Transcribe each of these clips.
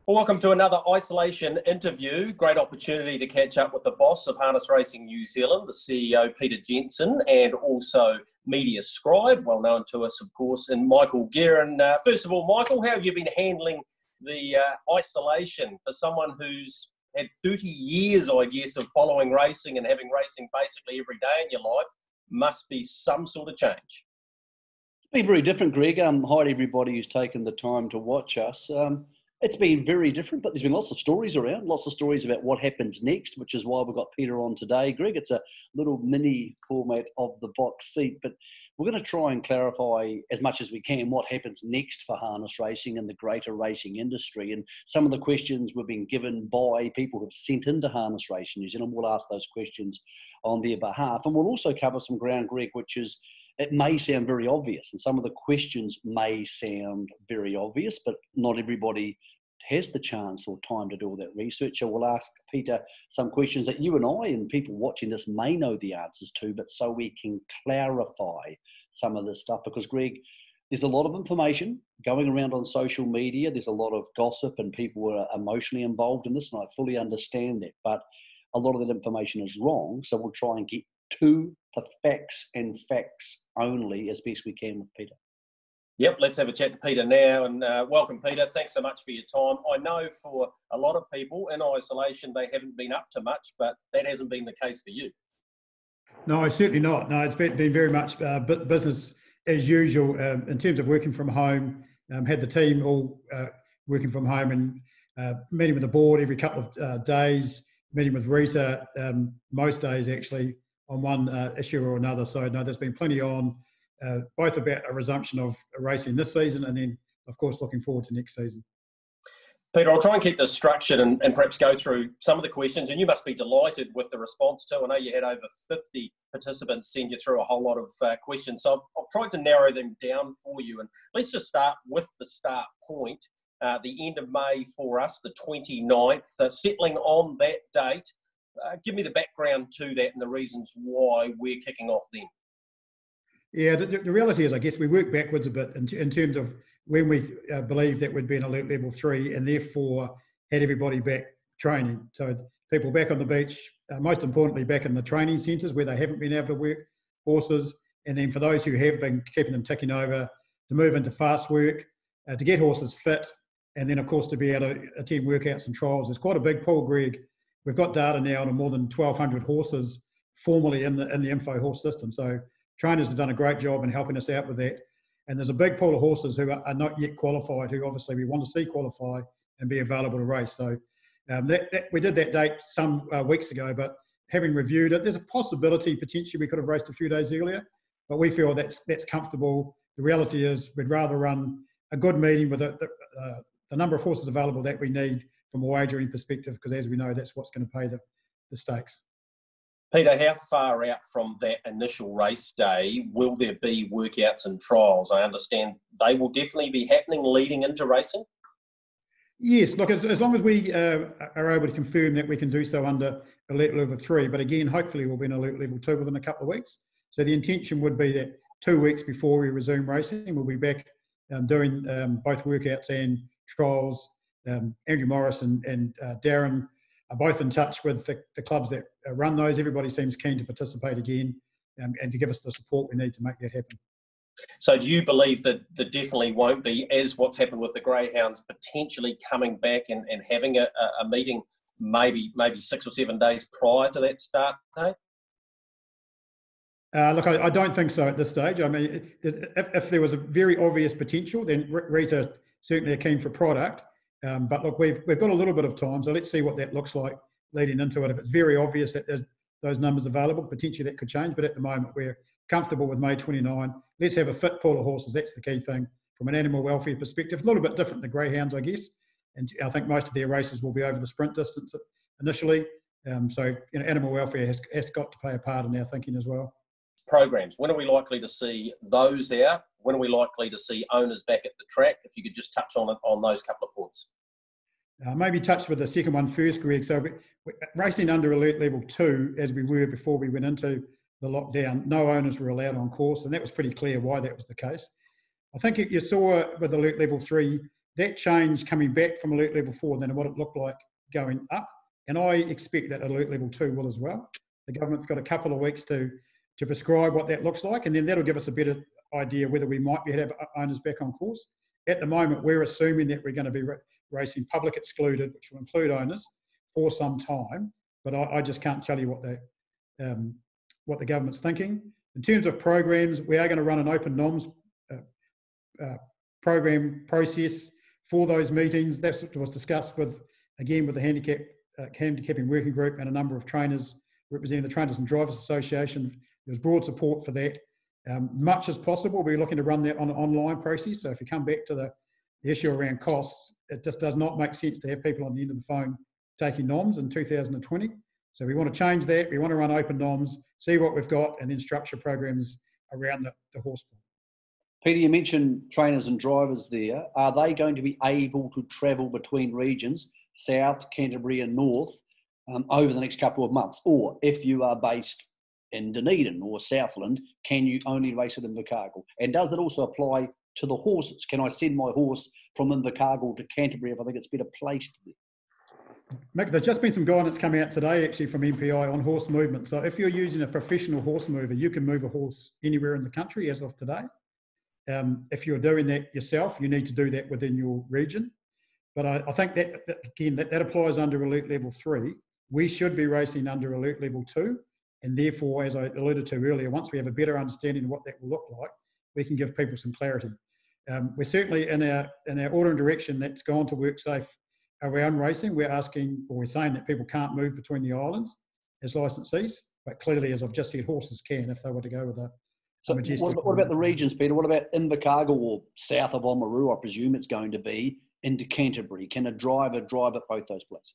Well, welcome to another isolation interview. Great opportunity to catch up with the boss of Harness Racing New Zealand, the CEO Peter Jensen, and also media scribe, well known to us, of course, and Michael Guerin. First of all, Michael, how have you been handling the isolation for someone who's had 30 years, I guess, of following racing and having racing basically every day in your life? Must be some sort of change. It's been very different, Greg. Hi to everybody who's taken the time to watch us. It's been very different, but there's been lots of stories around, lots of stories about what happens next, which is why we've got Peter on today. Greg, it's a little mini format of the box seat, but we're going to try and clarify as much as we can what happens next for harness racing and the greater racing industry. And some of the questions we've been given by people who've sent into Harness Racing New Zealand, we'll ask those questions on their behalf. And we'll also cover some ground, Greg, which is, it may sound very obvious, and some of the questions may sound very obvious, but not everybody has the chance or time to do all that research. So we'll ask Peter some questions that you and I and people watching this may know the answers to, but so we can clarify some of this stuff. Because, Greg, there's a lot of information going around on social media. There's a lot of gossip and people are emotionally involved in this, and I fully understand that. But a lot of that information is wrong, so we'll try and get to the facts and facts only as best we can with Peter. Yep, let's have a chat to Peter now. And welcome, Peter. Thanks so much for your time. I know for a lot of people in isolation, they haven't been up to much, but that hasn't been the case for you. No, certainly not. No, it's been very much business as usual in terms of working from home. Had the team all working from home and meeting with the board every couple of days, meeting with Rita most days actually on one issue or another. So no, there's been plenty on, both about a resumption of racing this season and then, of course, looking forward to next season. Peter, I'll try and keep this structured and perhaps go through some of the questions, and you must be delighted with the response too. I know you had over 50 participants send you through a whole lot of questions, so I've tried to narrow them down for you. And let's just start with the start point, the end of May for us, the 29th, settling on that date. Give me the background to that and the reasons why we're kicking off then. Yeah, the reality is, I guess we work backwards a bit in terms of when we believe that we'd be in alert level 3 and therefore had everybody back training. So people back on the beach, most importantly back in the training centres where they haven't been able to work horses, and then for those who have been keeping them ticking over, to move into fast work, to get horses fit, and then of course to be able to attend workouts and trials. There's quite a big pool, Greg. We've got data now on more than 1,200 horses formally in the Info Horse system. So trainers have done a great job in helping us out with that. And there's a big pool of horses who are not yet qualified, who obviously we want to see qualify and be available to race. So we did that date some weeks ago, but having reviewed it, there's a possibility potentially we could have raced a few days earlier, but we feel that's comfortable. The reality is we'd rather run a good meeting with the number of horses available that we need from a wagering perspective, because as we know, that's what's going to pay the stakes. Peter, how far out from that initial race day will there be workouts and trials? I understand they will definitely be happening leading into racing. Yes, look, as long as we are able to confirm that we can do so under alert level 3, but again, hopefully we'll be in alert level 2 within a couple of weeks. So the intention would be that 2 weeks before we resume racing, we'll be back doing both workouts and trials. Andrew Morris and Darren are both in touch with the clubs that run those. Everybody seems keen to participate again and to give us the support we need to make that happen. So do you believe that there definitely won't be, as what's happened with the Greyhounds, potentially coming back and having a meeting maybe 6 or 7 days prior to that start date? Look, I don't think so at this stage. I mean, if there was a very obvious potential, then Rita certainly are keen for product. But look, we've got a little bit of time, so let's see what that looks like leading into it. If it's very obvious that there's those numbers available, potentially that could change. But at the moment, we're comfortable with May 29. Let's have a fit pool of horses. That's the key thing from an animal welfare perspective. A little bit different than Greyhounds, I guess. And I think most of their races will be over the sprint distance initially. So animal welfare has got to play a part in our thinking as well. Programs. When are we likely to see those out? When are we likely to see owners back at the track? If you could just touch on those couple of points. Maybe touch with the second one first, Greg. So racing under alert level 2, as we were before we went into the lockdown, no owners were allowed on course, and that was pretty clear why that was the case. I think you saw with alert level 3, that change coming back from alert level 4 than what it looked like going up. And I expect that alert level 2 will as well. The government's got a couple of weeks to prescribe what that looks like, and then that'll give us a better idea whether we might be able to have owners back on course. At the moment, we're assuming that we're going to be racing public excluded, which will include owners, for some time, but I just can't tell you what the government's thinking. In terms of programs, we are going to run an open noms program process for those meetings. That was discussed with the handicapping working group and a number of trainers representing the Trainers and Drivers Association. There's broad support for that. Much as possible, we're looking to run that on an online process. So if you come back to the issue around costs, it just does not make sense to have people on the end of the phone taking noms in 2020. So we want to change that. We want to run open noms, see what we've got, and then structure programs around the horse pool. Peter, you mentioned trainers and drivers there. Are they going to be able to travel between regions, South, Canterbury and North, over the next couple of months? Or if you are based in Dunedin or Southland, can you only race at Invercargill? And does it also apply to the horses? Can I send my horse from Invercargill to Canterbury if I think it's better placed there? Mick, there's just been some guidance coming out today actually from MPI on horse movement. So if you're using a professional horse mover, you can move a horse anywhere in the country as of today. If you're doing that yourself, you need to do that within your region. But I think that, again, that applies under alert level 3. We should be racing under alert level 2. And therefore, as I alluded to earlier, once we have a better understanding of what that will look like, we can give people some clarity. We're certainly in our order and direction that's gone to WorkSafe around racing. We're saying that people can't move between the islands as licensees, but clearly, as I've just said, horses can if they were to go with a majestic. What about the regions, Peter? What about Invercargill or south of Oamaru, I presume it's going to be, into Canterbury? Can a driver drive at both those places?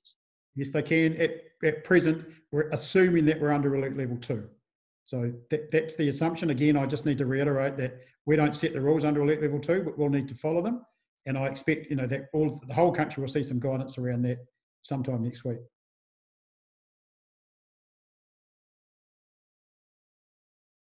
Yes, they can. At present, we're assuming that we're under alert level 2. So that's the assumption. Again, I just need to reiterate that we don't set the rules under alert level 2, but we'll need to follow them. And I expect, that the whole country will see some guidance around that sometime next week.